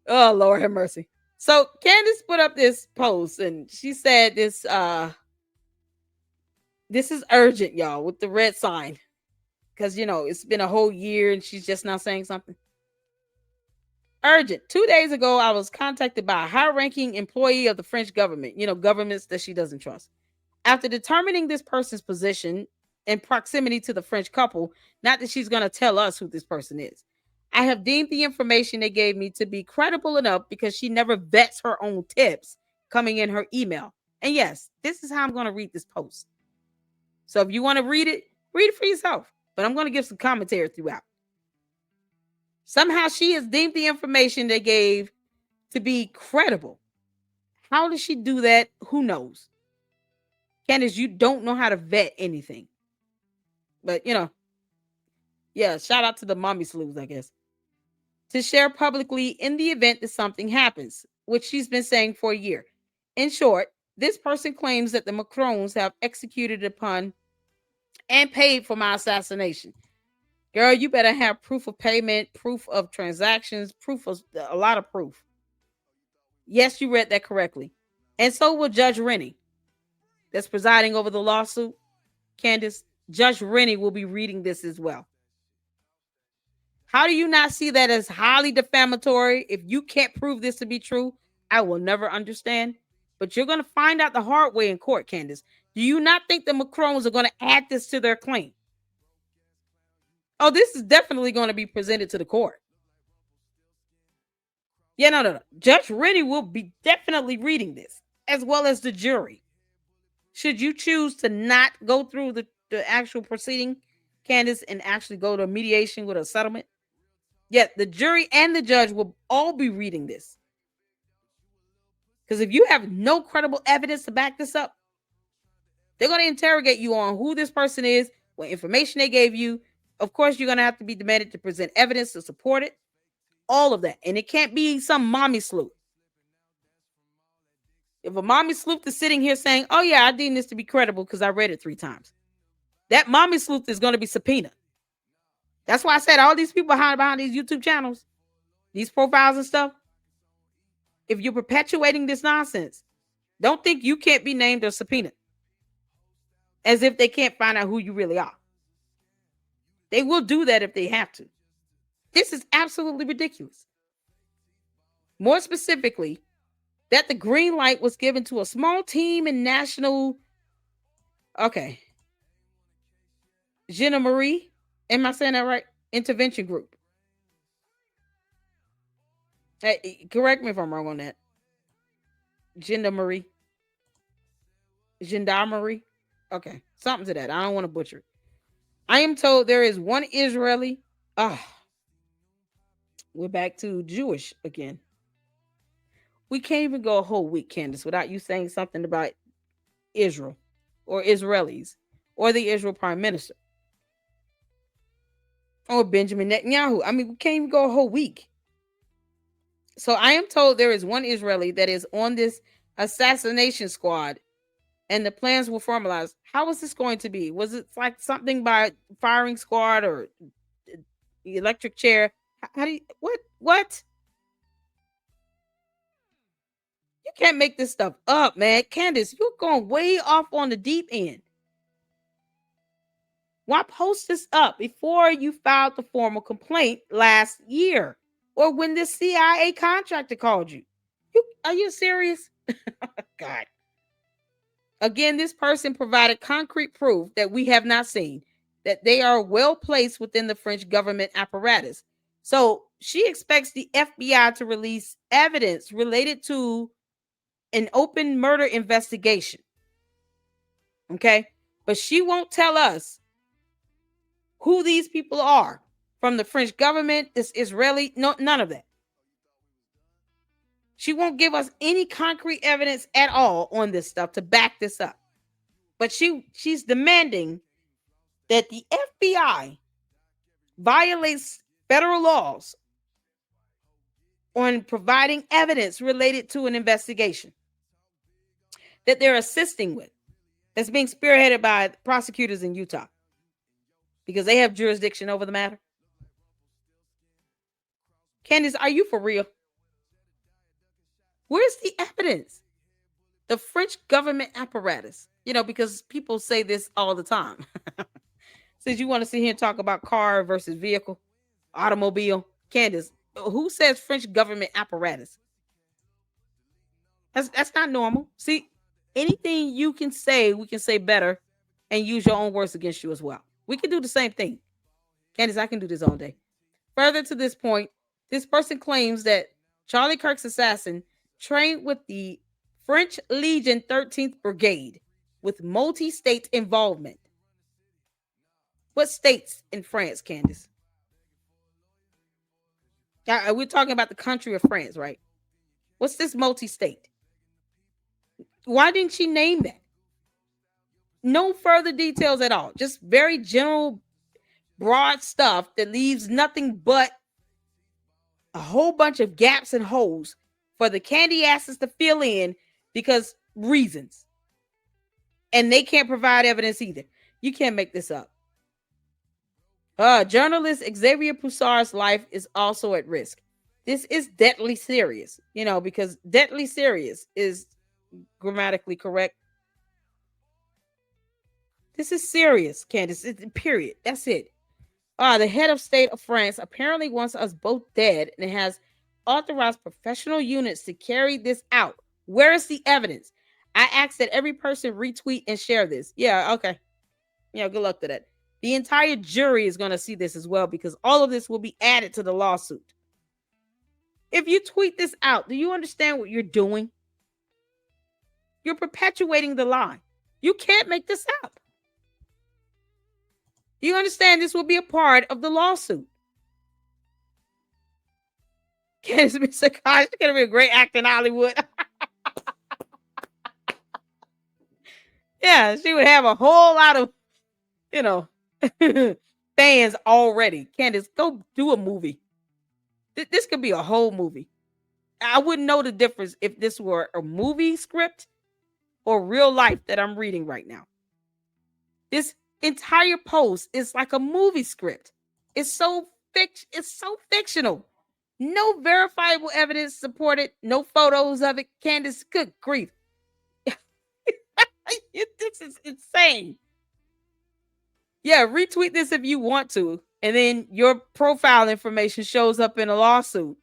Oh, Lord have mercy. So Candace put up this post and she said this is urgent, y'all, with the red sign. Because it's been a whole year and she's just now saying something. Urgent. 2 days ago, I was contacted by a high-ranking employee of the French government, governments that she doesn't trust. After determining this person's position and proximity to the French couple, not that she's going to tell us who this person is, I have deemed the information they gave me to be credible enough because she never vets her own tips coming in her email. And yes, this is how I'm going to read this post. So if you want to read it for yourself. But I'm going to give some commentary throughout. Somehow she has deemed the information they gave to be credible. How does she do that? Who knows? Candace, you don't know how to vet anything. But, yeah, shout out to the mommy sleuths, I guess. To share publicly in the event that something happens, which she's been saying for a year. In short, this person claims that the Macrons have executed upon and paid for my assassination. Girl, you better have proof of payment, proof of transactions, proof of a lot of proof. Yes, you read that correctly. And so will Judge Rennie, that's presiding over the lawsuit. Candace, Judge Rennie will be reading this as well. How do you not see that as highly defamatory? If you can't prove this to be true, I will never understand. But you're going to find out the hard way in court, Candace. Do you not think the Macrons are going to add this to their claim? Oh, this is definitely going to be presented to the court. Yeah, no. Judge Rennie will be definitely reading this, as well as the jury. Should you choose to not go through the actual proceeding, Candace, and actually go to mediation with a settlement, yet the jury and the judge will all be reading this. Because if you have no credible evidence to back this up, they're going to interrogate you on who this person is, what information they gave you. Of course, you're going to have to be demanded to present evidence to support it. All of that. And it can't be some mommy sleuth. If a mommy sleuth is sitting here saying, oh yeah, I deem this to be credible because I read it 3 times, that mommy sleuth is going to be subpoenaed. That's why I said all these people behind these YouTube channels, these profiles and stuff, if you're perpetuating this nonsense, don't think you can't be named or subpoenaed. As if they can't find out who you really are. They will do that if they have to. This is absolutely ridiculous. More specifically, that the green light was given to a small team in national, Gendarmerie, am I saying that right? Intervention group. Hey, correct me if I'm wrong on that. Gendarmerie. Okay, something to that. I don't want to butcher it. I am told there is one Israeli. We're back to Jewish again. We can't even go a whole week, Candace, without you saying something about Israel or Israelis or the Israel Prime Minister or Benjamin Netanyahu. I mean, we can't even go a whole week. So I am told there is one Israeli that is on this assassination squad and the plans were formalized. How is this going to be? Was it like something by firing squad or electric chair? How do you, what? You can't make this stuff up, man. Candace, you're going way off on the deep end. Why post this up before you filed the formal complaint last year or when the CIA contractor called you? Are you serious? God. Again, this person provided concrete proof that we have not seen that they are well placed within the French government apparatus. So she expects the FBI to release evidence related to an open murder investigation. Okay. But she won't tell us who these people are from the French government, this Israeli, no, none of that. She won't give us any concrete evidence at all on this stuff to back this up. But she's demanding that the FBI violates federal laws on providing evidence related to an investigation that they're assisting with, that's being spearheaded by prosecutors in Utah because they have jurisdiction over the matter. Candace, are you for real? Where's the evidence? The French government apparatus, because people say this all the time. Since you want to sit here and talk about car versus vehicle, automobile, Candace, who says French government apparatus? That's not normal. See, anything you can say, we can say better and use your own words against you as well. We can do the same thing. Candace, I can do this all day. Further to this point, this person claims that Charlie Kirk's assassin trained with the French Legion 13th Brigade with multi-state involvement. What states in France, Candace? We're talking about the country of France, right? What's this multi-state? Why didn't she name that? No further details at all. Just very general, broad stuff that leaves nothing but a whole bunch of gaps and holes for the candy asses to fill in because reasons. And they can't provide evidence either. You can't make this up. Journalist Xavier Poussard's life is also at risk. This is deadly serious, because deadly serious is grammatically correct. This is serious, Candace. Period. That's it. The head of state of France apparently wants us both dead and has authorized professional units to carry this out. Where is the evidence? I ask that every person retweet and share this. Yeah, okay. Good luck to that. The entire jury is going to see this as well because all of this will be added to the lawsuit. If you tweet this out, do you understand what you're doing? You're perpetuating the lie. You can't make this up. You understand this will be a part of the lawsuit. Candace Mr. Kosh, she's going to be a great actor in Hollywood. Yeah, she would have a whole lot of, fans already. Candace, go do a movie. This could be a whole movie. I wouldn't know the difference if this were a movie script or real life that I'm reading right now. This entire post is like a movie script. It's so fictional. No verifiable evidence supported, no photos of it. Candace, good grief. This is insane. Yeah, retweet this if you want to, and then your profile information shows up in a lawsuit.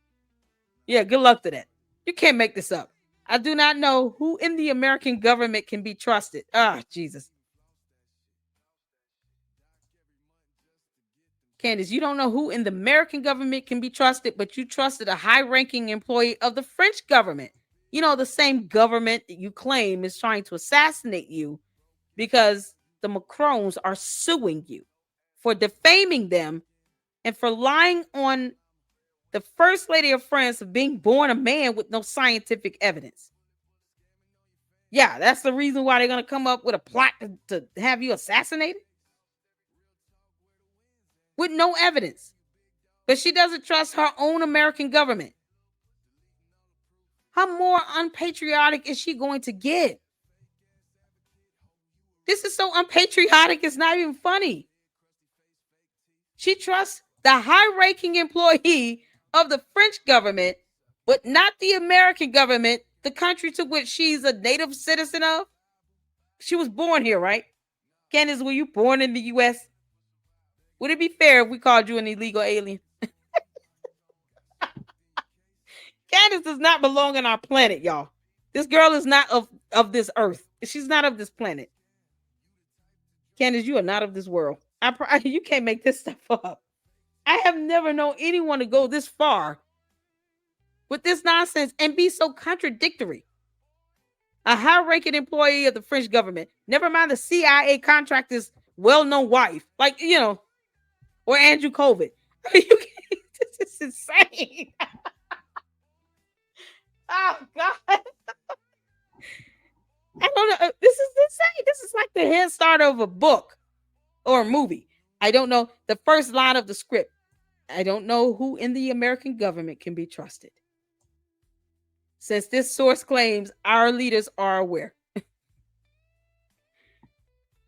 Yeah, good luck to that. You can't make this up. I do not know who in the American government can be trusted. Jesus. Candace, you don't know who in the American government can be trusted, but you trusted a high-ranking employee of the French government. The same government that you claim is trying to assassinate you because the Macrons are suing you for defaming them and for lying on the First Lady of France of being born a man with no scientific evidence. Yeah, that's the reason why they're going to come up with a plot to have you assassinated with no evidence. But she doesn't trust her own American government. How more unpatriotic is she going to get? This is so unpatriotic, it's not even funny. She trusts the high-ranking employee of the French government, but not the American government, the country to which she's a native citizen of. She was born here, right? Candace, were you born in the U.S.? Would it be fair if we called you an illegal alien? Candace does not belong on our planet, y'all. This girl is not of this earth. She's not of this planet. Candace, you are not of this world. You can't make this stuff up. I have never known anyone to go this far with this nonsense and be so contradictory. A high-ranking employee of the French government, never mind the CIA contractor's well-known wife, or Andrew COVID. This is insane. Oh, God. I don't know. This is insane. This is like the head start of a book or a movie. I don't know. The first line of the script. I don't know who in the American government can be trusted. Since this source claims our leaders are aware.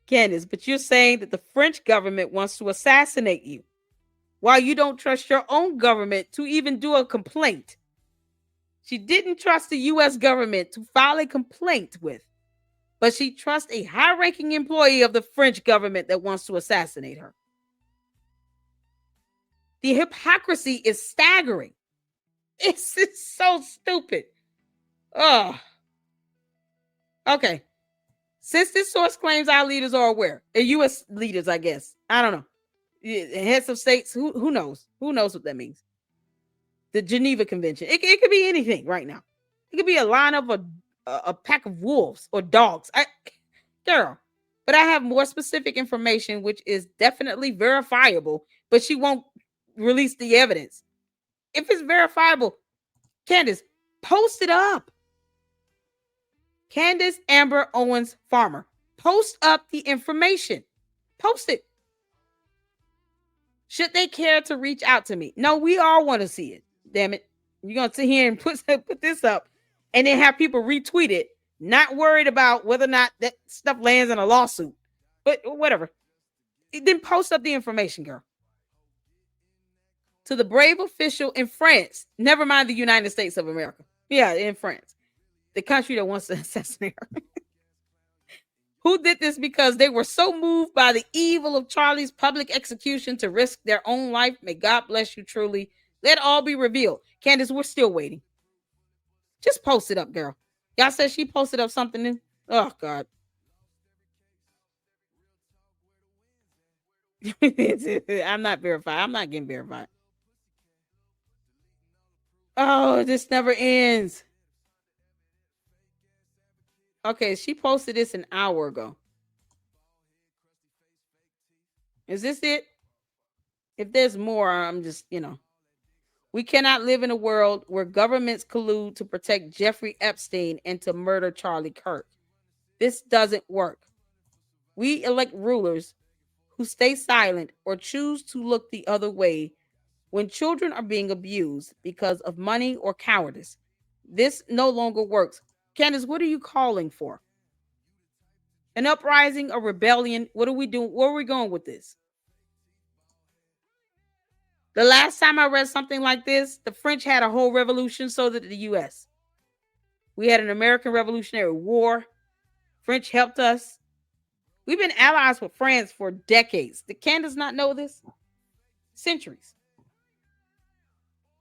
Candace, but you're saying that the French government wants to assassinate you while you don't trust your own government to even do a complaint. She didn't trust the U.S. government to file a complaint with, but she trusts a high-ranking employee of the French government that wants to assassinate her. The hypocrisy is staggering. It's so stupid. Oh. Okay. Since this source claims our leaders are aware, the U.S. leaders, I guess. I don't know. Heads of states, who knows? Who knows what that means? The Geneva Convention. It could be anything right now. It could be a line of a pack of wolves or dogs. Girl. But I have more specific information, which is definitely verifiable, but she won't release the evidence. If it's verifiable, Candace, post it up. Candace Amber Owens Farmer. Post up the information. Post it. Should they care to reach out to me? No, we all want to see it. Damn it. You're going to sit here and put this up and then have people retweet it, not worried about whether or not that stuff lands in a lawsuit. But whatever. Then post up the information, girl. To the brave official in France, never mind the United States of America. Yeah, in France. The country that wants to assassinate her. Who did this because they were so moved by the evil of Charlie's public execution to risk their own life. May God bless you truly. Let all be revealed. Candace, we're still waiting. Just post it up, girl. Y'all said she posted up something new. Oh, God. I'm not verified. I'm not getting verified. Oh, this never ends. Okay, she posted this an hour ago. Is this it? If there's more, I'm just, We cannot live in a world where governments collude to protect Jeffrey Epstein and to murder Charlie Kirk. This doesn't work. We elect rulers who stay silent or choose to look the other way when children are being abused because of money or cowardice. This no longer works. Candace, what are you calling for? An uprising, a rebellion? What are we doing? Where are we going with this? The last time I read something like this, the French had a whole revolution, so did the U.S. We had an American Revolutionary War. French helped us. We've been allies with France for decades. Did Candace not know this? Centuries.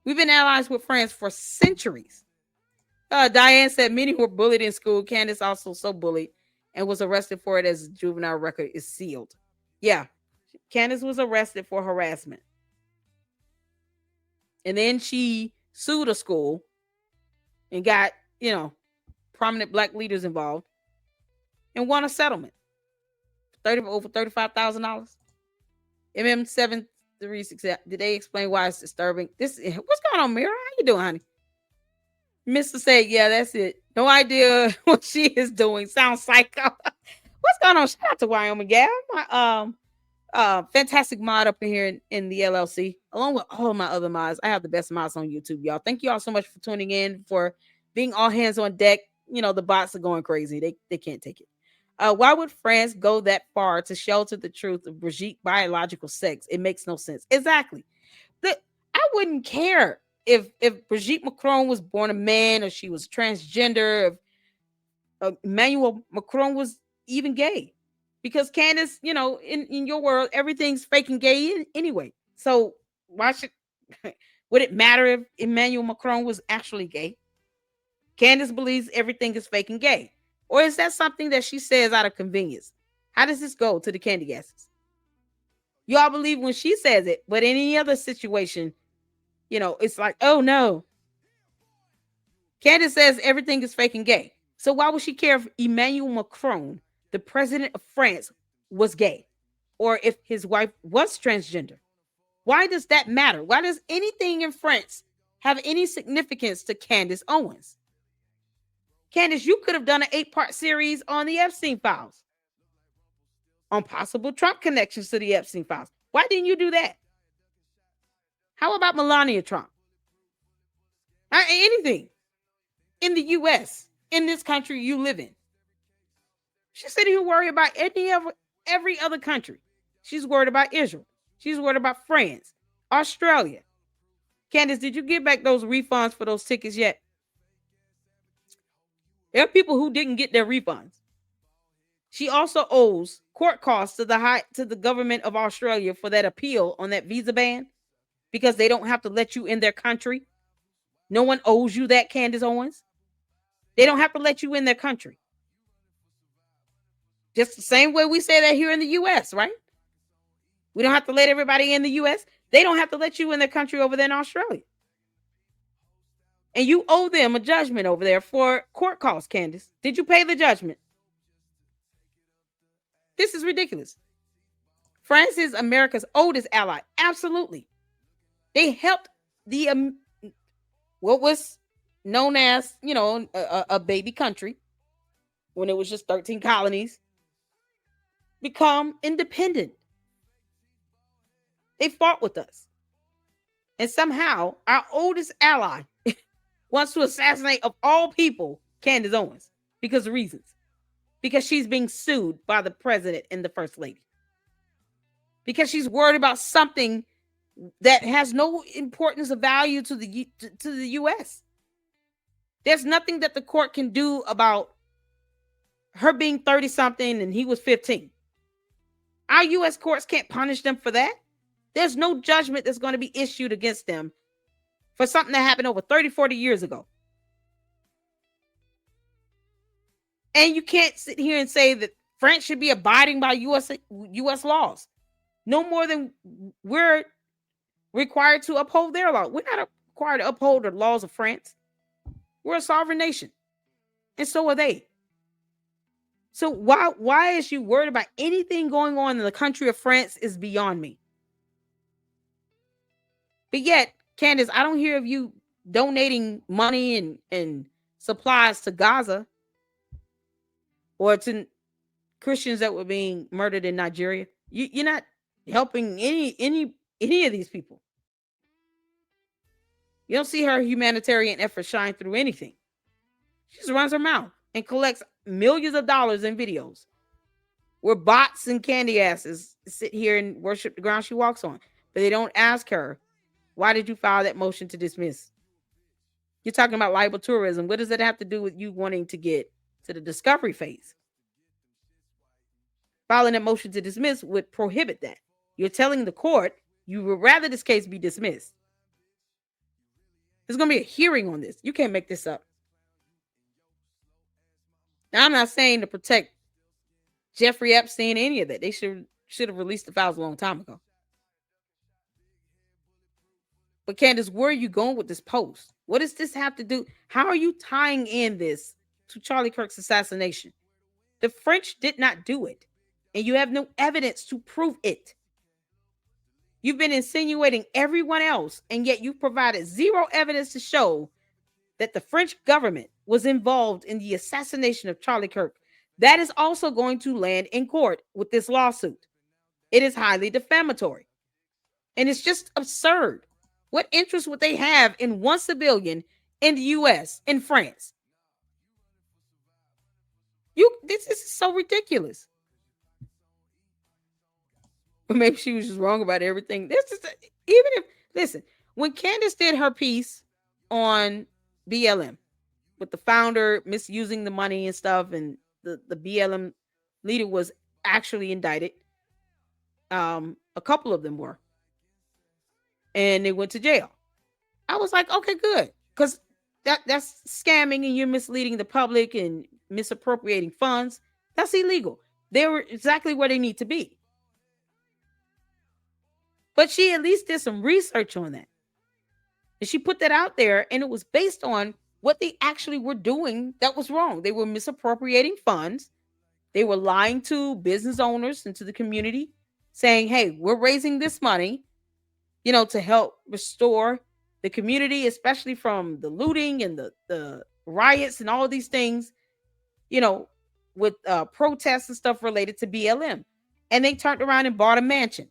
We've been allies with France for centuries. Diane said many were bullied in school. Candace also so bullied and was arrested for it as juvenile record is sealed. Yeah, Candace was arrested for harassment. And then she sued a school and got, prominent black leaders involved and won a settlement. Over $35,000. MM736. Did they explain why it's disturbing? What's going on, Mira? How you doing, honey? Mr. said, yeah, that's it. No idea what she is doing. Sounds psycho. What's going on? Shout out to Wyoming Gal. My fantastic mod up in here in the LLC, along with all of my other mods. I have the best mods on YouTube, y'all. Thank you all so much for tuning in, for being all hands on deck. The bots are going crazy. They can't take it. Why would France go that far to shelter the truth of Brigitte biological sex? It makes no sense. Exactly. I wouldn't care if Brigitte Macron was born a man or she was transgender, if Emmanuel Macron was even gay. Because Candace, in your world, everything's fake and gay anyway. So why would it matter if Emmanuel Macron was actually gay? Candace believes everything is fake and gay. Or is that something that she says out of convenience? How does this go to the candy gases? Y'all believe when she says it, but in any other situation, it's like, oh no. Candace says everything is fake and gay. So why would she care if Emmanuel Macron, the president of France, was gay? Or if his wife was transgender? Why does that matter? Why does anything in France have any significance to Candace Owens? Candace, you could have done an 8-part series on the Epstein files, on possible Trump connections to the Epstein files. Why didn't you do that? How about Melania Trump? Anything in the U.S., in this country you live in. She's sitting here worried about every other country. She's worried about Israel. She's worried about France, Australia. Candace, did you give back those refunds for those tickets yet? There are people who didn't get their refunds. She also owes court costs to the government of Australia for that appeal on that visa ban because they don't have to let you in their country. No one owes you that, Candace Owens. They don't have to let you in their country. Just the same way we say that here in the U.S., right? We don't have to let everybody in the U.S. They don't have to let you in their country over there in Australia. And you owe them a judgment over there for court costs, Candace. Did you pay the judgment? This is ridiculous. France is America's oldest ally. Absolutely. They helped the what was known as, a baby country when it was just 13 colonies become independent. They fought with us. And somehow our oldest ally wants to assassinate, of all people, Candace Owens because of reasons. Because she's being sued by the president and the first lady. Because she's worried about something that has no importance or value to the U.S. There's nothing that the court can do about her being 30-something and he was 15. Our U.S. courts can't punish them for that. There's no judgment that's going to be issued against them for something that happened over 30, 40 years ago. And you can't sit here and say that France should be abiding by U.S. laws. No more than we're required to uphold their law. We're not required to uphold the laws of France. We're a sovereign nation. And so are they. So why is she worried about anything going on in the country of France is beyond me. But yet, Candace, I don't hear of you donating money and supplies to Gaza or to Christians that were being murdered in Nigeria. You're not helping any of these people. You don't see her humanitarian efforts shine through anything. She just runs her mouth and collects millions of dollars in videos where bots and candy asses sit here and worship the ground she walks on. But they don't ask her, why did you file that motion to dismiss? You're talking about libel tourism. What does that have to do with you wanting to get to the discovery phase? Filing a motion to dismiss would prohibit that. You're telling the court you would rather this case be dismissed. There's going to be a hearing on this. You can't make this up. Now, I'm not saying to protect Jeffrey Epstein, any of that. They should have released the files a long time ago. But Candace, where are you going with this post? What does this have to do? How are you tying in this to Charlie Kirk's assassination? The French did not do it, and you have no evidence to prove it. You've been insinuating everyone else, and yet you've provided zero evidence to show that the French government was involved in the assassination of Charlie Kirk. That is also going to land in court with this lawsuit. It is highly defamatory, and it's just absurd. What interest would they have in one civilian in the U.S., in France? This is so ridiculous. But maybe she was just wrong about everything. Listen, when Candace did her piece on BLM with the founder misusing the money and stuff, and the BLM leader was actually indicted. A couple of them were. And they went to jail. I was like, okay, good. Because that's scamming and you're misleading the public and misappropriating funds. That's illegal. They were exactly where they need to be. But she at least did some research on that. And she put that out there, and it was based on what they actually were doing that was wrong. They were misappropriating funds. They were lying to business owners and to the community, saying, hey, we're raising this money, to help restore the community, especially from the looting and the riots and all of these things, with protests and stuff related to BLM. And they turned around and bought a mansion.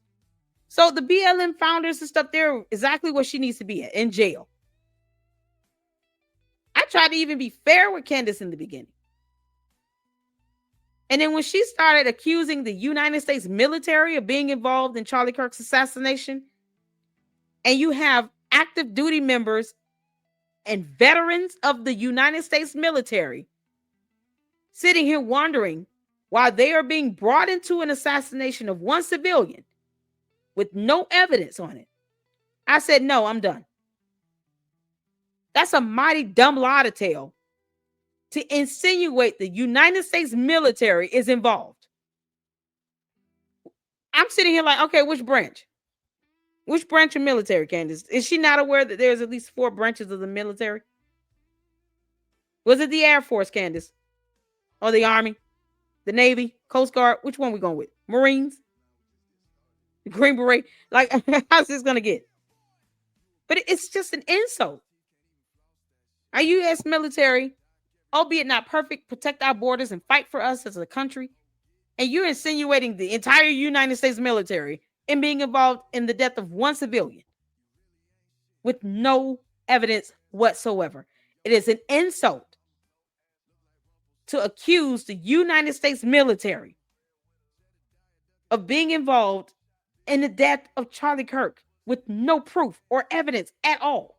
So the BLM founders and stuff, they're exactly where she needs to be at, in jail. I tried to even be fair with Candace in the beginning. And then when she started accusing the United States military of being involved in Charlie Kirk's assassination, and you have active duty members and veterans of the United States military sitting here wondering why they are being brought into an assassination of one civilian with no evidence on it. I said, no, I'm done. That's a mighty dumb lie to tell, to insinuate the United States military is involved. I'm sitting here like, okay, which branch? Which branch of military, Candace? Is she not aware that there's at least 4 branches of the military? Was it the Air Force, Candace? Or the Army? The Navy? Coast Guard? Which one we going with? Marines? The Green Beret? Like, how's this going to get? But it's just an insult. Our U.S. military, albeit not perfect, protect our borders and fight for us as a country. And you're insinuating the entire United States military in being involved in the death of one civilian with no evidence whatsoever. It is an insult to accuse the United States military of being involved in the death of Charlie Kirk with no proof or evidence at all.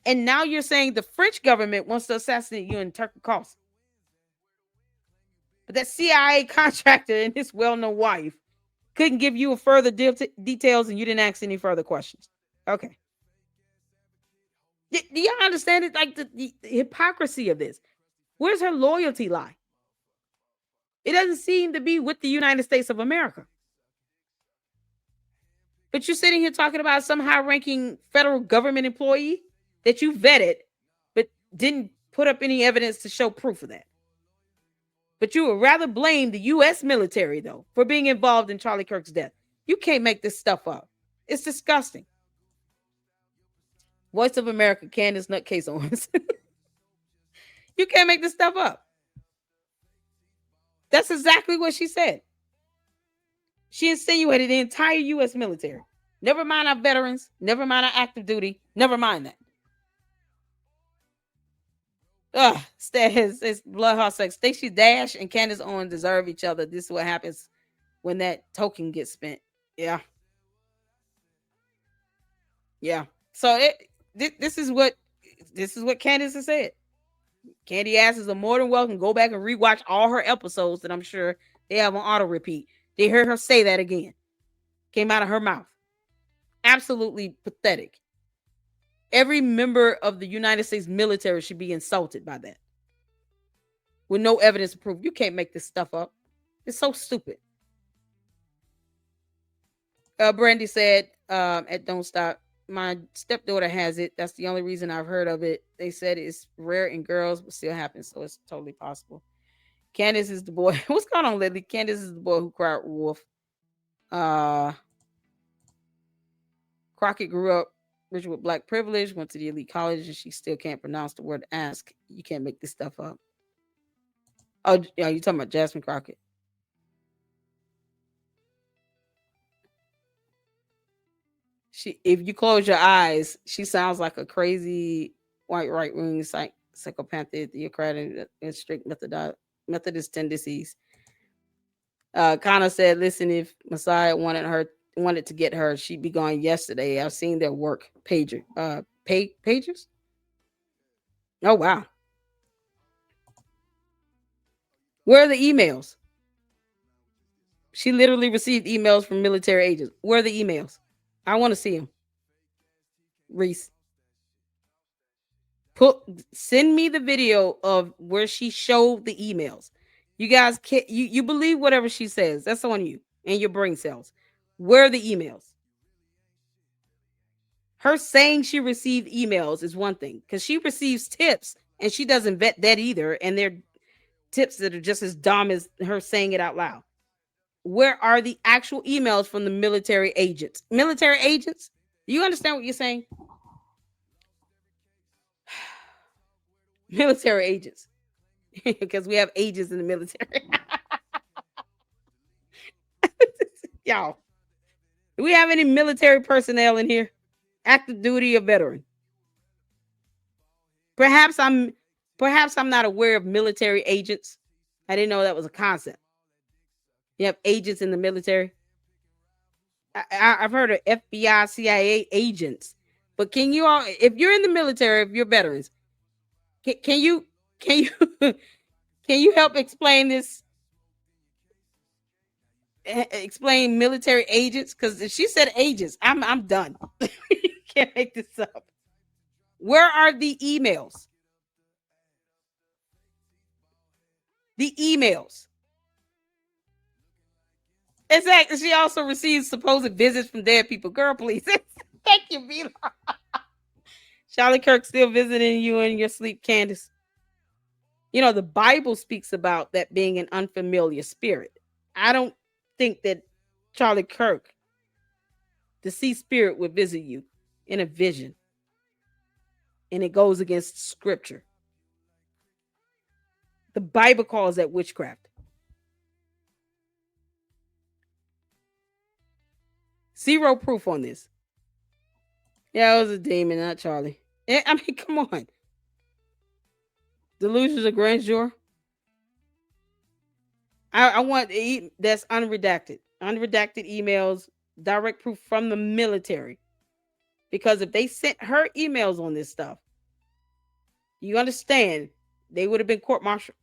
And now you're saying the French government wants to assassinate you in Turkey Coast. But that CIA contractor and his well-known wife couldn't give you further details, and you didn't ask any further questions. Okay. Do y'all understand it? Like the hypocrisy of this. Where's her loyalty lie? It doesn't seem to be with the United States of America. But you're sitting here talking about some high-ranking federal government employee that you vetted, but didn't put up any evidence to show proof of that. But you would rather blame the U.S. military, though, for being involved in Charlie Kirk's death. You can't make this stuff up. It's disgusting. Voice of America, Candace Nutcase Owens. You can't make this stuff up. That's exactly what she said. She insinuated the entire U.S. military. Never mind our veterans. Never mind our active duty. Never mind that. It's blood sex. Stacey Dash and Candace Owens deserve each other. This is what happens when that token gets spent. Yeah. So this is what Candace has said. Candy asses are more than welcome. Go back and rewatch all her episodes that I'm sure they have on auto repeat. They heard her say that again. Came out of her mouth. Absolutely pathetic. Every member of the United States military should be insulted by that. With no evidence to prove. You can't make this stuff up. It's so stupid. Brandy said at Don't Stop, my stepdaughter has it. That's the only reason I've heard of it. They said it's rare in girls, but still happens. So it's totally possible. Candace is the boy. What's going on, Lily? Candace is the boy who cried wolf. Crockett grew up rich with black privilege, went to the elite college, and she still can't pronounce the word ask. You can't make this stuff up. Oh, yeah, you talking about Jasmine Crockett. If you close your eyes, she sounds like a crazy white right-wing psychopath, theocratic, and strict Methodist tendencies. Connor said, listen, if Messiah wanted to get her, she'd be gone yesterday. I've seen their work. Pages? Oh, wow. Where are the emails? She literally received emails from military agents. Where are the emails? I want to see them. Reese. Send me the video of where she showed the emails. You guys can't, you believe whatever she says. That's on you and your brain cells. Where are the emails? Her saying she received emails is one thing, because she receives tips and she doesn't vet that either. And they're tips that are just as dumb as her saying it out loud. Where are the actual emails from the military agents? Military agents? Do you understand what you're saying? Military agents. Because we have agents in the military. Y'all, do we have any military personnel in here? Active duty or veteran? Perhaps I'm not aware of military agents. I didn't know that was a concept. You have agents in the military. I've heard of FBI, CIA agents, but can you all, if you're in the military, if you're veterans, can you Can you help explain this? Explain military agents, because if she said agents, I'm done. You can't make this up. Where are the emails? The emails. Exactly. She also receives supposed visits from dead people. Girl, please. Thank you, Vila. Charlie Kirk still visiting you in your sleep, Candace. You know, the Bible speaks about that being an unfamiliar spirit. I don't think that Charlie Kirk, the sea spirit, would visit you in a vision. And it goes against scripture. The Bible calls that witchcraft. Zero proof on this. Yeah, it was a demon, not Charlie. I mean, come on. Delusions of grandeur. I want that's unredacted. Unredacted emails, direct proof from the military. Because if they sent her emails on this stuff, you understand, they would have been court-martialed.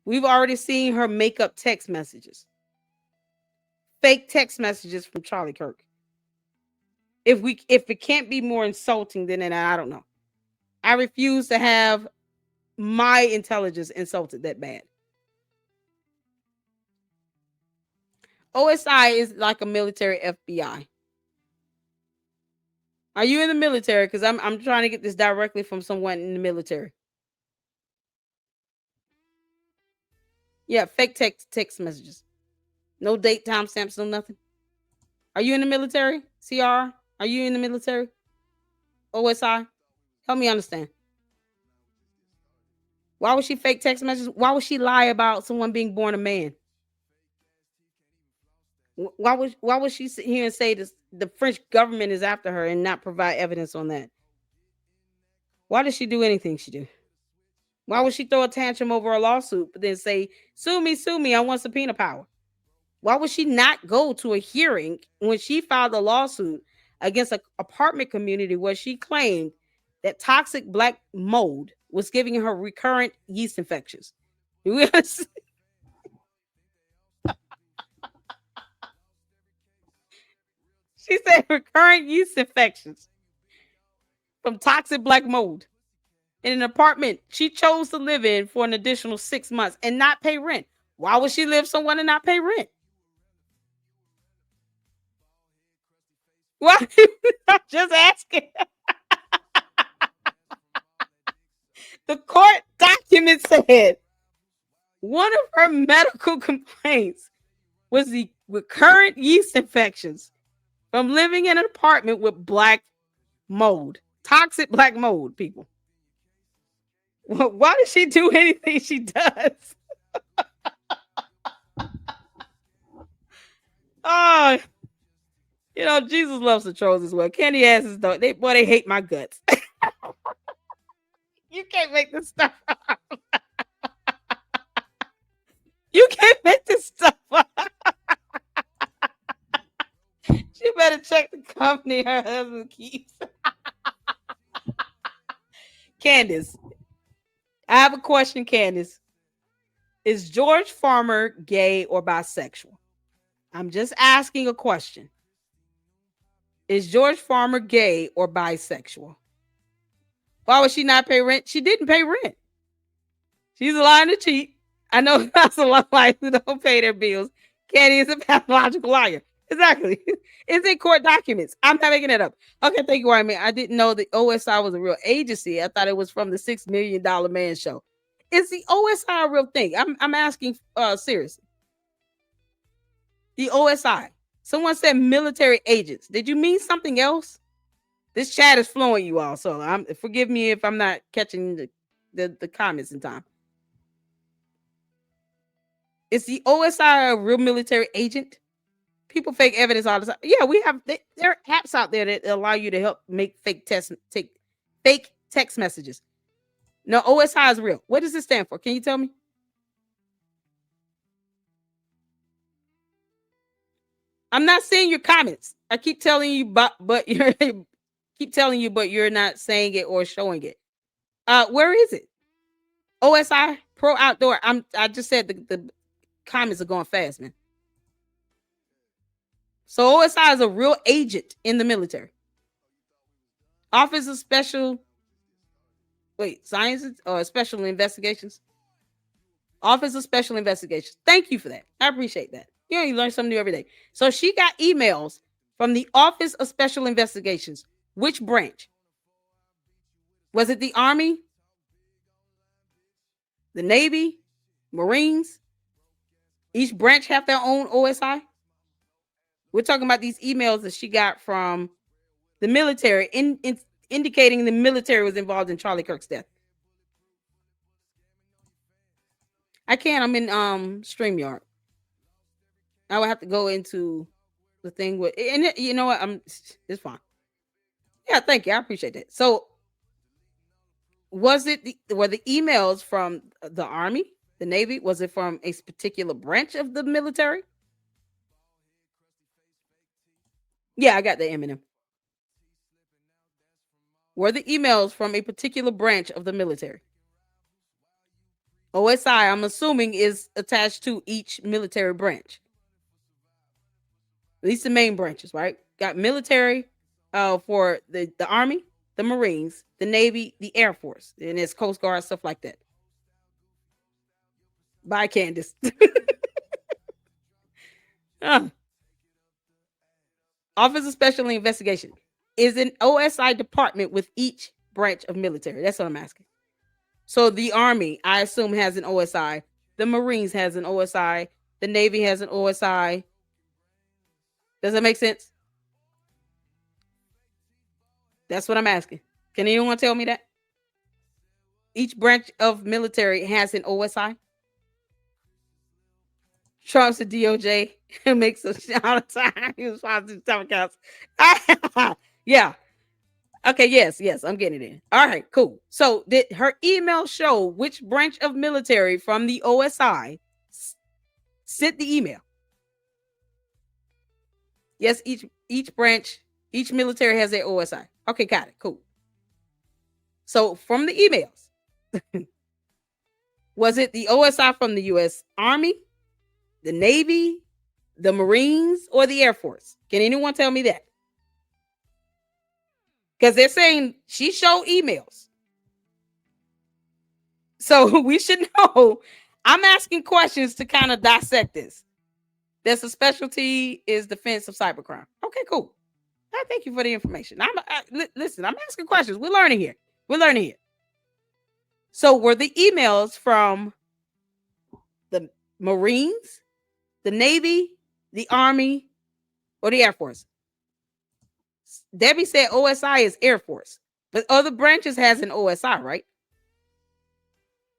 We've already seen her make up text messages. Fake text messages from Charlie Kirk. If it can't be more insulting than that, I don't know. I refuse to have my intelligence insulted that bad. OSI is like a military FBI. Are you in the military? Because I'm trying to get this directly from someone in the military. Yeah, fake text messages. No date, timestamps, no nothing. Are you in the military? CR? Are you in the military? OSI? Help me understand. Why would she fake text messages? Why would she lie about someone being born a man? Why would she sit here and say this, the French government is after her and not provide evidence on that? Why did she do anything she did? Why would she throw a tantrum over a lawsuit but then say, sue me, I want subpoena power? Why would she not go to a hearing when she filed a lawsuit against an apartment community where she claimed that toxic black mold was giving her recurrent yeast infections? She said recurrent yeast infections from toxic black mold in an apartment she chose to live in for an additional 6 months and not pay rent. Why would she live somewhere and not pay rent? Why? I'm just asking. The court document said one of her medical complaints was the recurrent yeast infections from living in an apartment with black mold, toxic black mold, people. Why does she do anything she does? Oh, you know, Jesus loves the trolls as well. Candy asses, though, they hate my guts. You can't make this stuff up. You can't make this stuff up. She better check the company her husband keeps. Candace, I have a question, Candace. Is George Farmer gay or bisexual? I'm just asking a question. Is George Farmer gay or bisexual? Why would she not pay rent? She didn't pay rent. She's lying to cheat. I know that's a lot of liars who don't pay their bills. Candy is a pathological liar. Exactly. It's in court documents. I'm not making it up. Okay, thank you, Wyman. I didn't know the OSI was a real agency. I thought it was from the $6 million man show. Is the OSI a real thing? I'm asking seriously. The OSI. Someone said military agents. Did you mean something else? This chat is flowing, you all. So forgive me if I'm not catching the comments in time. Is the OSI a real military agent? People fake evidence all the time. Yeah, there are apps out there that allow you to help make fake text messages. No, OSI is real. What does it stand for? Can you tell me? I'm not seeing your comments. I keep telling you, but you're not saying it or showing it. Where is it? OSI Pro Outdoor. I just said the comments are going fast, man. So OSI is a real agent in the military. Office of Special Sciences or Special Investigations. Office of Special Investigations. Thank you for that. I appreciate that. You learn something new every day. So she got emails from the Office of Special Investigations. Which branch? Was it the Army? The Navy? Marines? Each branch have their own OSI? We're talking about these emails that she got from the military, indicating the military was involved in Charlie Kirk's death. I can't. I'm in StreamYard. I would have to go into the thing with, and you know what? It's fine. Yeah, thank you. I appreciate that. So, were the emails from the Army, the Navy? Was it from a particular branch of the military? Yeah, I got the Eminem. Were the emails from a particular branch of the military? OSI, I'm assuming, is attached to each military branch. At least the main branches, right? Got military for the Army, the Marines, the Navy, the Air Force, and it's Coast Guard, stuff like that. Bye, Candace. Office of Special Investigation is an OSI department with each branch of military. That's what I'm asking. So the Army, I assume, has an OSI. The Marines has an OSI. The Navy has an OSI. Does that make sense? That's what I'm asking. Can anyone tell me that? Each branch of military has an OSI. Trump's a DOJ and makes us all the time. He was trying to do time accounts. Yeah. Okay, yes, I'm getting it in. All right, cool. So did her email show which branch of military from the OSI sent the email? Yes, each branch, each military has their OSI. Okay, got it. Cool. So from the emails, was it the OSI from the U.S. Army, the Navy, the Marines, or the Air Force? Can anyone tell me that? Because they're saying she showed emails. So we should know. I'm asking questions to kind of dissect this. There's a specialty is defense of cybercrime. Okay, cool. Thank you for the information. Listen, I'm asking questions. We're learning here. So were the emails from the Marines, the Navy, the Army, or the Air Force? Debbie said OSI is Air Force, but other branches has an OSI, right?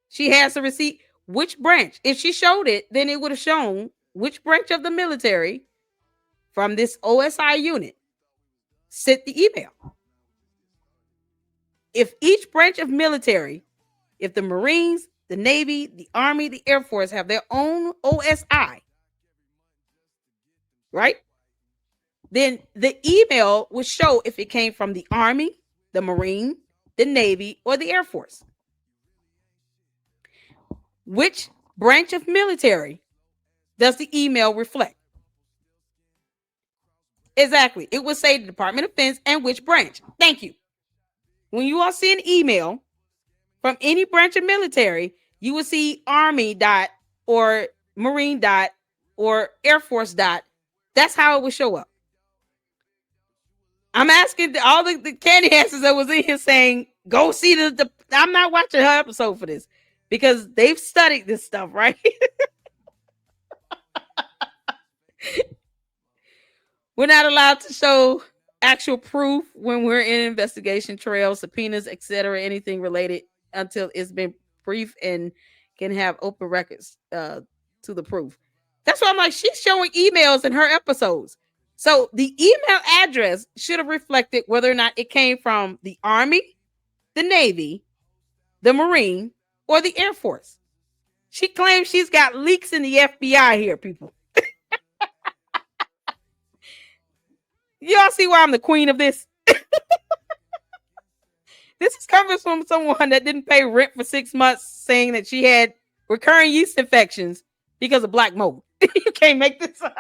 She has a receipt. Which branch? If she showed it, then it would have shown which branch of the military from this OSI unit sent the email. If each branch of military, if the Marines, the Navy, the Army, the Air Force have their own OSI, right? Then the email would show if it came from the Army, the Marine, the Navy, or the Air Force. Which branch of military does the email reflect? Exactly. It would say the Department of Defense and which branch. Thank you. When you all see an email from any branch of military, you will see Army dot or Marine dot or Air Force dot. That's how it would show up. I'm asking all the candy asses that was in here saying, go see the I'm not watching her episode for this because they've studied this stuff, right? We're not allowed to show actual proof when we're in investigation trails, subpoenas, etc., anything related until it's been briefed and can have open records to the proof. That's why I'm like, she's showing emails in her episodes. So the email address should have reflected whether or not it came from the Army, the Navy, the Marine, or the Air Force. She claims she's got leaks in the FBI here, people. Y'all see why I'm the queen of this? This is comes from someone that didn't pay rent for 6 months, saying that she had recurring yeast infections because of black mold. You can't make this up.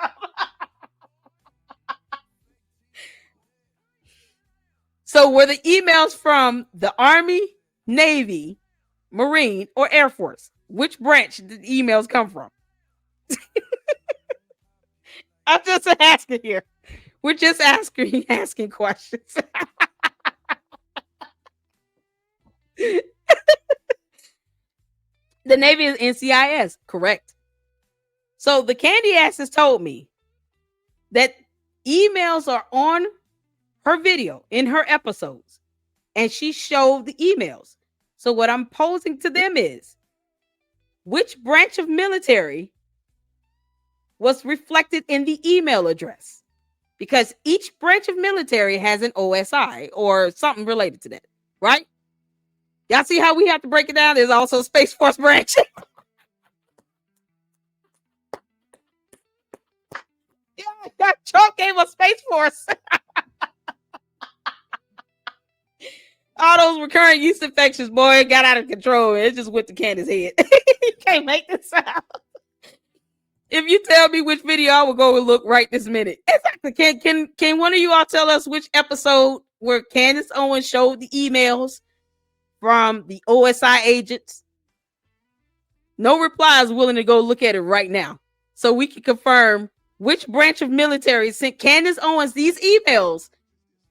So were the emails from the Army, Navy, Marine, or Air Force? Which branch did the emails come from? I'm just asking here. We're just asking questions. The Navy is NCIS, correct. So the candy ass has told me that emails are on her video in her episodes, and she showed the emails. So what I'm posing to them is, which branch of military was reflected in the email address? Because each branch of military has an OSI or something related to that, right? Y'all see how we have to break it down? There's also Space Force branch. Yeah, Trump gave us Space Force. All those recurrent yeast infections, boy, it got out of control. It just went to Candace's head. You can't make this out. If you tell me which video, I will go and look right this minute. Exactly. Can one of you all tell us which episode where Candace Owens showed the emails from the OSI agents? No reply is willing to go look at it right now, so we can confirm which branch of military sent Candace Owens these emails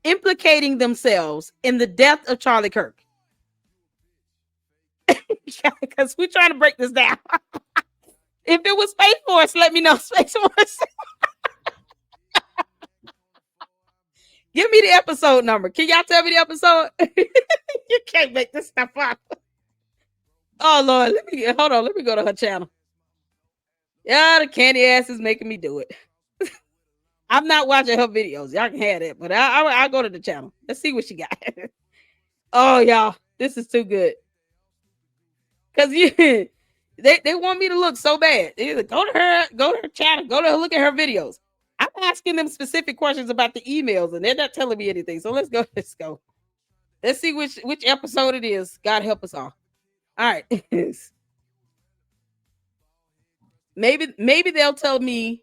implicating themselves in the death of Charlie Kirk. Because we're trying to break this down. If it was Space Force, let me know. Space Force. Give me the episode number. Can y'all tell me the episode? You can't make this stuff up. Oh Lord, hold on. Let me go to her channel. Yeah, the candy ass is making me do it. I'm not watching her videos. Y'all can have that, but I'll go to the channel. Let's see what she got. Oh, y'all, this is too good. Cause they want me to look so bad. They either go to her channel, go to her, look at her videos. I'm asking them specific questions about the emails, and they're not telling me anything. So let's go. Let's see which episode it is. God help us all. All right. Maybe they'll tell me.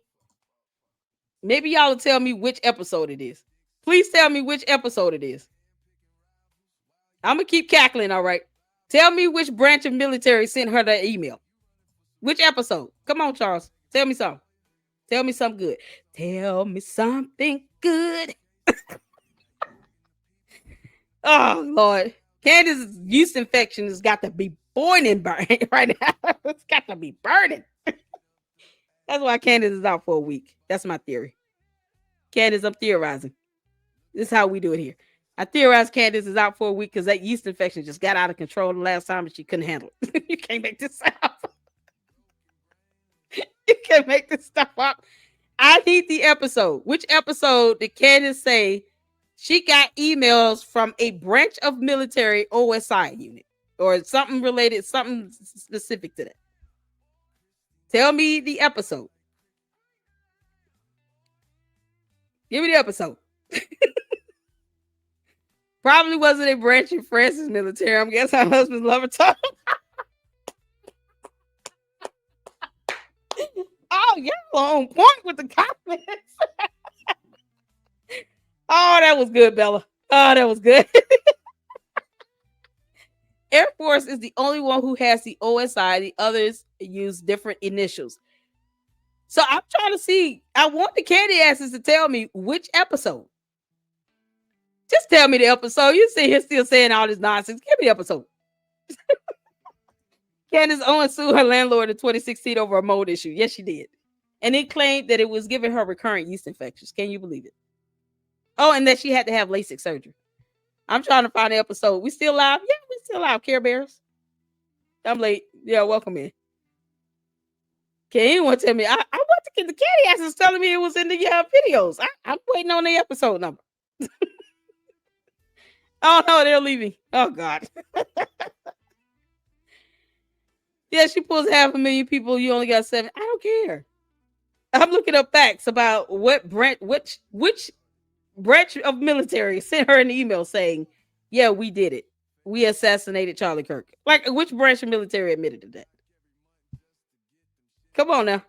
Maybe y'all will tell me which episode it is. Please tell me which episode it is. I'm going to keep cackling, all right? Tell me which branch of military sent her the email. Which episode? Come on, Charles. Tell me something. Tell me something good. Tell me something good. Oh, Lord. Candace's yeast infection has got to be burning right now. It's got to be burning. That's why Candace is out for a week. That's my theory. Candace, I'm theorizing. This is how we do it here. I theorize Candace is out for a week because that yeast infection just got out of control the last time and she couldn't handle it. You can't make this up. You can't make this stuff up. I need the episode. Which episode did Candace say she got emails from a branch of military OSI unit or something related, something specific to that? Tell me the episode. Give me the episode. Probably wasn't a branch of France's military. I'm guessing her husband's lover talk. Oh, you're on point with the comments. Oh, that was good, Bella. Oh, that was good. Air Force is the only one who has the OSI. The others use different initials. So I'm trying to see. I want the candy asses to tell me which episode. Just tell me the episode. You see here still saying all this nonsense. Give me the episode. Candace Owens sued her landlord in 2016 over a mold issue. Yes, she did. And it claimed that it was giving her recurrent yeast infections. Can you believe it? Oh, and that she had to have LASIK surgery. I'm trying to find the episode. We still live? Yeah, we still live. Care Bears. I'm late. Yeah, welcome in. Can anyone tell me? I want the candy asses telling me it was in the videos. I'm waiting on the episode number. Oh no, they're leaving. Oh God. Yeah, she pulls 500,000 people. You only got 7. I don't care. I'm looking up facts about which branch of military sent her an email saying, "Yeah, we did it." we assassinated Charlie Kirk. Like, which branch of military admitted to that? Come on now.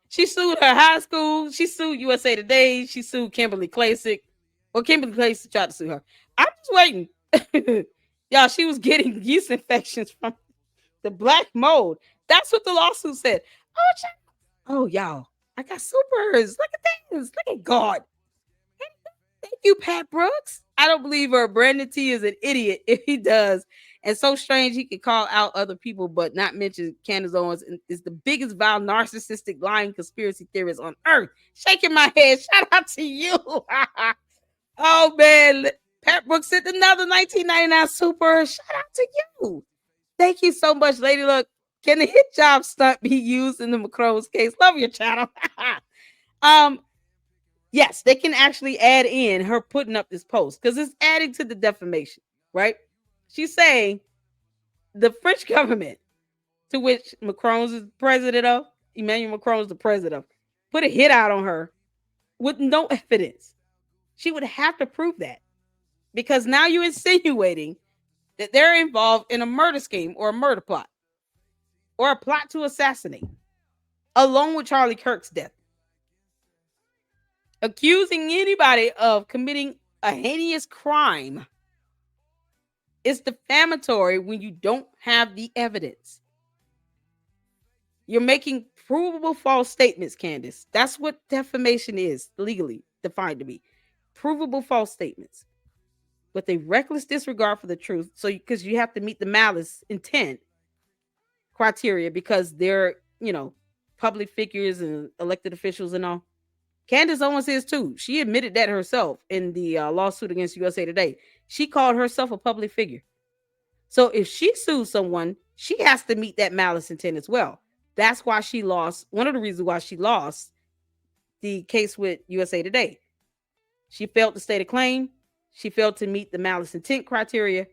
She sued her high school. She sued USA Today. She sued Kimberly Klasick. Well, Kimberly Klasick tried to sue her. I'm just waiting. Y'all, she was getting yeast infections from the black mold. That's what the lawsuit said. Oh, y'all, I got supers. Look at this. Look at God. Thank you, Pat Brooks. I don't believe her. Brandon T is an idiot if he does. And so strange he could call out other people but not mention Candace Owens is the biggest vile narcissistic lying conspiracy theorist on earth. Shaking my head. Shout out to you. Oh man. Pat Brooks sent another 1999 super. Shout out to you. Thank you so much, Lady Luck. Can the hit job stunt be used in the Macrons case? Love your channel. Yes, they can actually add in her putting up this post because it's adding to the defamation, right? She's saying the French government, to which Macron is president of, Emmanuel Macron is the president of, put a hit out on her with no evidence. She would have to prove that because now you're insinuating that they're involved in a murder scheme or a murder plot or a plot to assassinate, along with Charlie Kirk's death. Accusing anybody of committing a heinous crime is defamatory when you don't have the evidence. You're making provable false statements, Candace. That's what defamation is legally defined to be. Provable false statements with a reckless disregard for the truth. So, because you have to meet the malice intent criteria because they're, public figures and elected officials and all. Candace Owens is too. She admitted that herself in the lawsuit against USA Today. She called herself a public figure. So if she sues someone, she has to meet that malice intent as well. That's why she lost. One of the reasons why she lost the case with USA Today. She failed to state a claim. She failed to meet the malice intent criteria.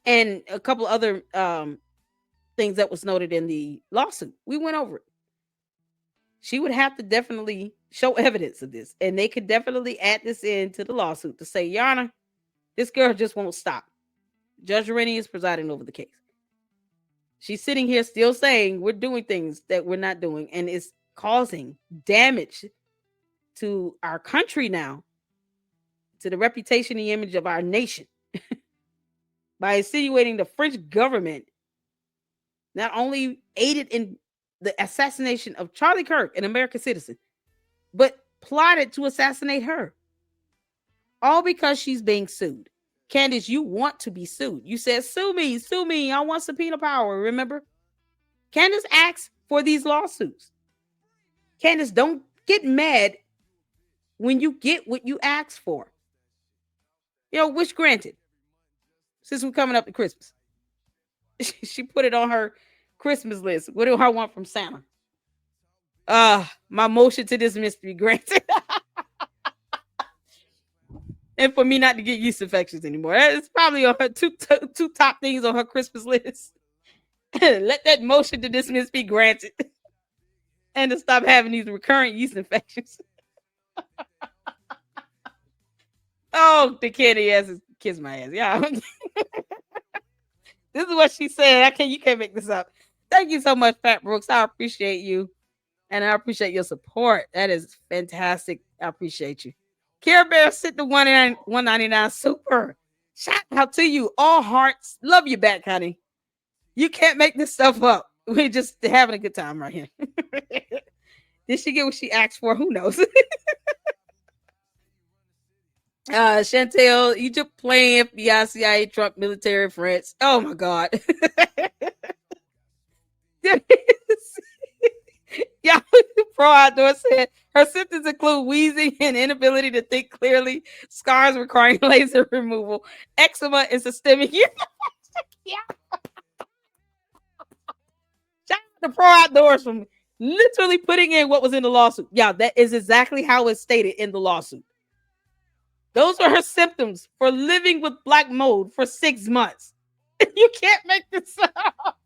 And a couple other things that was noted in the lawsuit. We went over it. She would have to definitely show evidence of this. And they could definitely add this into the lawsuit to say, Your Honor, this girl just won't stop. Judge Rennie is presiding over the case. She's sitting here still saying we're doing things that we're not doing. And it's causing damage to our country now, to the reputation and the image of our nation. By insinuating the French government not only aided in the assassination of Charlie Kirk, an American citizen, but plotted to assassinate her. All because she's being sued. Candace, you want to be sued. You said, sue me. I want subpoena power, remember? Candace asked for these lawsuits. Candace, don't get mad when you get what you asked for. Wish granted. Since we're coming up to Christmas. She put it on her Christmas list. What do I want from Santa? My motion to dismiss be granted. And for me not to get yeast infections anymore. It's probably on her two top things on her Christmas list. Let that motion to dismiss be granted. And to stop having these recurrent yeast infections. Oh, the candy ass is kiss my ass. Yeah. This is what she said. You can't make this up. Thank you so much, Pat Brooks. I appreciate you. And I appreciate your support. That is fantastic. I appreciate you. Care Bear sent the 199 super. Shout out to you. All hearts. Love you back, honey. You can't make this stuff up. We're just having a good time right here. Did she get what she asked for? Who knows? Chantel, Egypt playing FBI, CIA, Trump, military, France. Oh my God. Yeah, Pro Outdoor said her symptoms include wheezing and inability to think clearly, scars requiring laser removal, eczema, and systemic. Yeah. Shout out to Pro Outdoors from literally putting in what was in the lawsuit. Yeah, that is exactly how it's stated in the lawsuit. Those are her symptoms for living with black mold for 6 months. You can't make this up.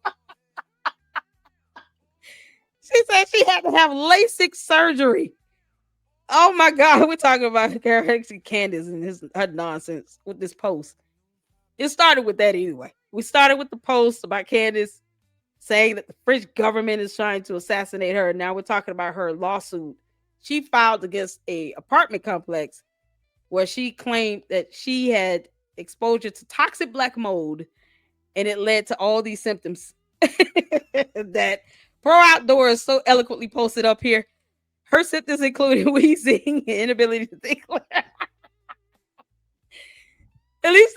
She said she had to have LASIK surgery. Oh my God, we're talking about Candace and her nonsense with this post. It started with that anyway. We started with the post about Candace saying that the French government is trying to assassinate her. Now we're talking about her lawsuit she filed against a apartment complex where she claimed that she had exposure to toxic black mold and it led to all these symptoms that Pro Outdoors so eloquently posted up here. Her symptoms included wheezing, inability to think. At least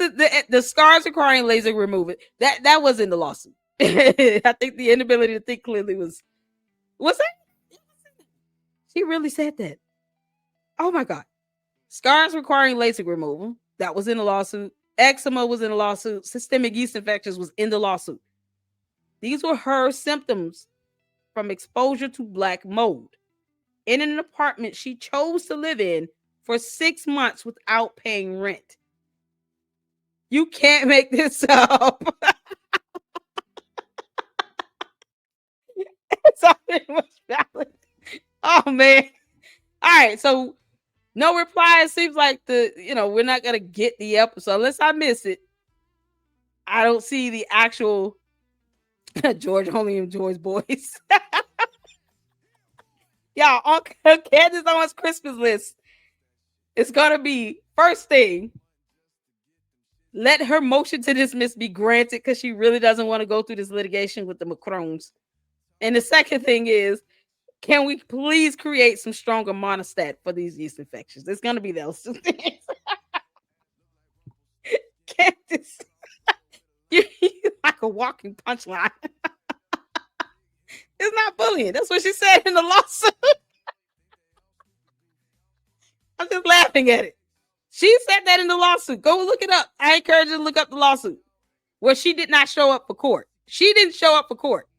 the scars requiring laser removal. That was in the lawsuit. I think the inability to think clearly was that? She really said that. Oh my God. Scars requiring LASIK removal. That was in the lawsuit. Eczema was in the lawsuit. Systemic yeast infections was in the lawsuit. These were her symptoms from exposure to black mold in an apartment she chose to live in for 6 months without paying rent. You can't make this up. It's very much valid. Oh man. All right, so no reply. It seems like we're not gonna get the episode unless I miss it. I don't see the actual George only enjoys boys. Y'all, on Candace Owens' Christmas list, it's gonna be first thing. Let her motion to dismiss be granted because she really doesn't want to go through this litigation with the Macrons. And the second thing is, can we please create some stronger monostat for these yeast infections? It's gonna be those two things. Candace, you're like a walking punchline. It's not bullying. That's what she said in the lawsuit. I'm just laughing at it. She said that in the lawsuit. Go look it up. I encourage you to look up the lawsuit where she did not show up for court. She didn't show up for court.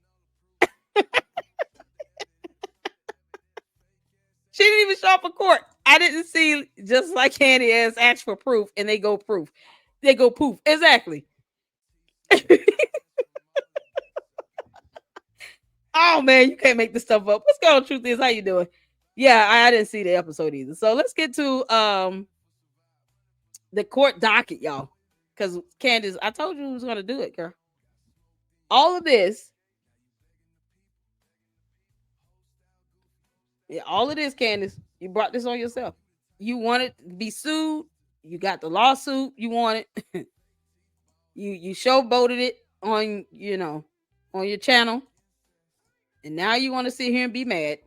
She didn't even show up for court. I didn't see, just like Candy has asked for proof and they go proof. They go poof. Exactly. Oh man, you can't make this stuff up. What's going on, Truth is? How you doing? Yeah, I didn't see the episode either. So let's get to the court docket, y'all. Because Candace, I told you who was gonna do it, girl. All of this. Yeah, all of this, Candace. You brought this on yourself. You wanted to be sued. You got the lawsuit you wanted. you showboated it on on your channel. And now you want to sit here and be mad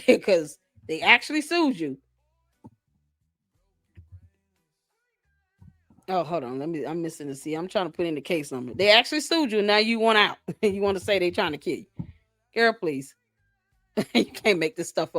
because they actually sued you. Oh, hold on. I'm missing the C. I'm trying to put in the case number. They actually sued you. And now you want out. You want to say they're trying to kill you. Girl, please. You can't make this stuff up.